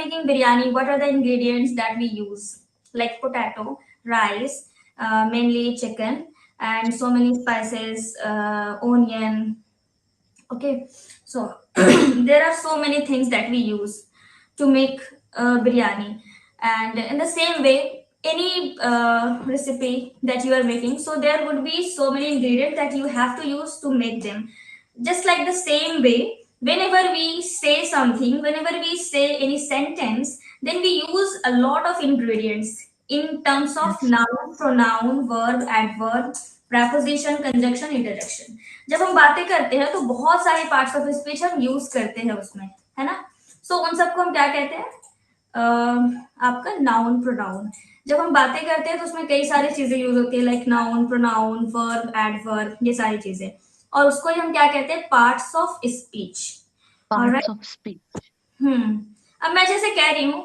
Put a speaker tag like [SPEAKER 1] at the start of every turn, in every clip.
[SPEAKER 1] making biryani, what are the ingredients that we use? Like potato, rice, mainly chicken, and so many spices, onion. Okay, so there are so many things that we use to make biryani, and in the same way, any recipe that you are making, so there would be so many ingredients that you have to use to make them. Just like the same way, whenever we say something, whenever we say any sentence, then we use a lot of ingredients in terms of
[SPEAKER 2] Yes.
[SPEAKER 1] noun, pronoun, verb, adverb, preposition, conjunction, interjection. जब हम बातें करते हैं तो बहुत सारे parts of speech हम use करते हैं उसमें, है ना? सो उन सबको हम क्या कहते हैं? आपका नाउन प्रोनाउन। जब हम बातें करते हैं तो उसमें कई सारी चीजें यूज होती है, like noun, pronoun, verb, adverb, ये सारी चीजें, और उसको ही हम क्या कहते हैं? Parts of speech.
[SPEAKER 2] Parts
[SPEAKER 1] alright.
[SPEAKER 2] of speech.
[SPEAKER 1] अब मैं जैसे कह रही हूँ,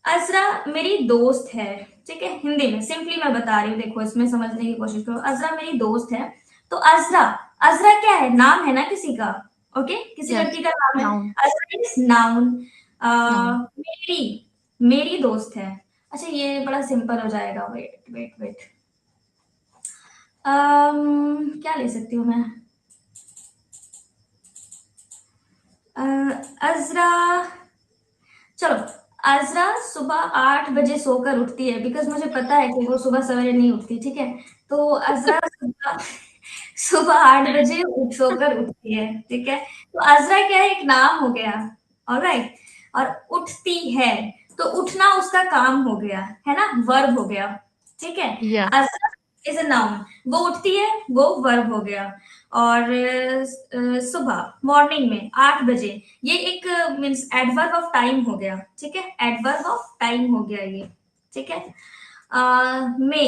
[SPEAKER 1] अजरा मेरी दोस्त है, ठीक है? हिंदी में सिंपली मैं बता रही हूँ, देखो इसमें समझने की कोशिश करो। अजरा मेरी दोस्त है, तो अजरा, अजरा क्या है? नाम है ना किसी का। ओके, किसी
[SPEAKER 2] Yes.
[SPEAKER 1] लड़की का नाम है।
[SPEAKER 2] Noun.
[SPEAKER 1] Azra is noun.
[SPEAKER 2] Noun.
[SPEAKER 1] मेरी, मेरी दोस्त है। अच्छा, ये बड़ा सिंपल हो जाएगा। वेट वेट वेट, क्या ले सकती हूँ मैं? अजरा, चलो, अजरा सुबह 8 बजे सोकर उठती है, बिकॉज मुझे पता है कि वो सुबह सवेरे नहीं उठती, ठीक है? तो अजरा सुबह सुबह 8 बजे सोकर उठती है, ठीक है? तो अजरा क्या है? एक नाम हो गया। ऑलराइट। और उठती है, तो उठना उसका काम हो गया, है ना? वर्ब हो गया, ठीक है?
[SPEAKER 2] Yeah.
[SPEAKER 1] Azra is a noun, वो उठती है, वो वर्ब हो गया। और सुबह मॉर्निंग में 8 बजे, ये एक मीन्स एडवर्ब ऑफ टाइम हो गया, ठीक है? एडवर्ब ऑफ टाइम हो गया ये, ठीक है? मे,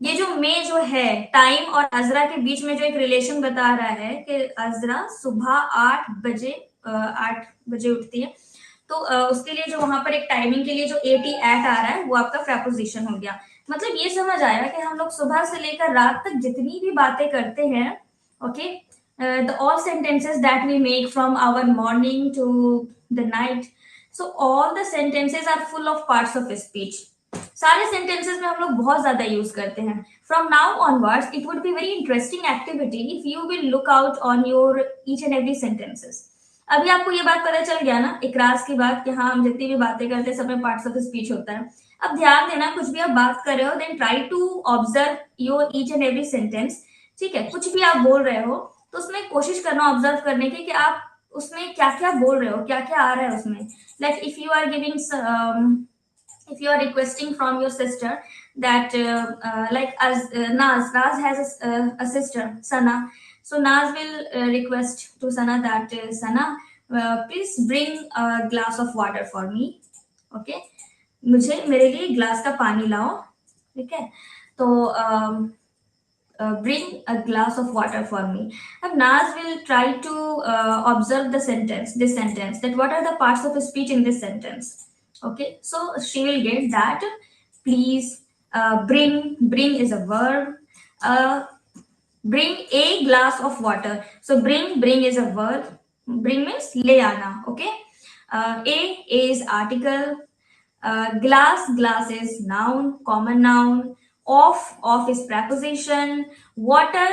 [SPEAKER 1] ये जो मे जो है, टाइम और अजरा के बीच में जो एक रिलेशन बता रहा है कि अजरा सुबह 8 बजे 8 बजे उठती है, तो उसके लिए जो वहां पर एक टाइमिंग के लिए जो एटी एट आ रहा है, वो आपका प्रेपोजिशन हो गया। मतलब ये समझ आया कि हम लोग सुबह से लेकर रात तक जितनी भी बातें करते हैं, okay, the all sentences that we make from our morning to the night, so all the sentences are full of parts of speech. सारे sentences में हम लोग बहुत ज्यादा यूज करते हैं। From now onwards it would be very interesting activity if you will look out on your each and every sentences. अभी आपको ये बात पता चल गया ना इकरास की बात, कि हाँ, हम जितनी भी बातें करते हैं सब में पार्ट्स ऑफ स्पीच होता है। अब ध्यान देना, कुछ भी आप बात कर रहे हो, then try to observe your each and every sentence, ठीक है? कुछ भी आप बोल रहे हो तो उसमें कोशिश करना ऑब्जर्व करने की कि आप उसमें क्या क्या बोल रहे हो, क्या क्या आ रहा है उसमें। Like if you are giving, if you are requesting from your sister that like as Naz has a sister Sana, so Naz will request to Sana that Sana, please bring a glass of water for me, okay? मुझे, मेरे लिए glass का पानी लाओ, ठीक है? तो bring a glass of water for me. Now Naz will try to observe the sentence, this sentence, that what are the parts of speech in this sentence. Okay, so she will get that. Please, bring is a verb. Uh, Bring a glass of water. So bring is a verb. Bring means le aana. Okay. A is article. Glass is noun, common noun. Of is preposition. Water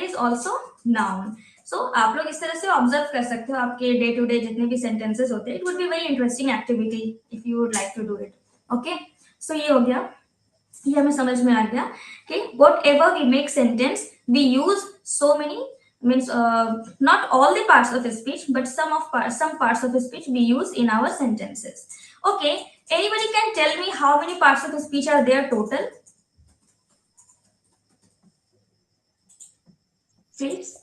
[SPEAKER 1] is also noun. So आप लोग इस तरह से observe कर सकते हो आपके day to day जितने भी सेंटेंसेस होते हैं। It would be very interesting activity if you would like to do it. Okay, so ये हो गया, ये हमें समझ में आ गया कि whatever we make sentence we use so many means not all the parts of speech but some parts of speech we use in our sentences. Okay, anybody can tell me how many parts of speech are there total, please?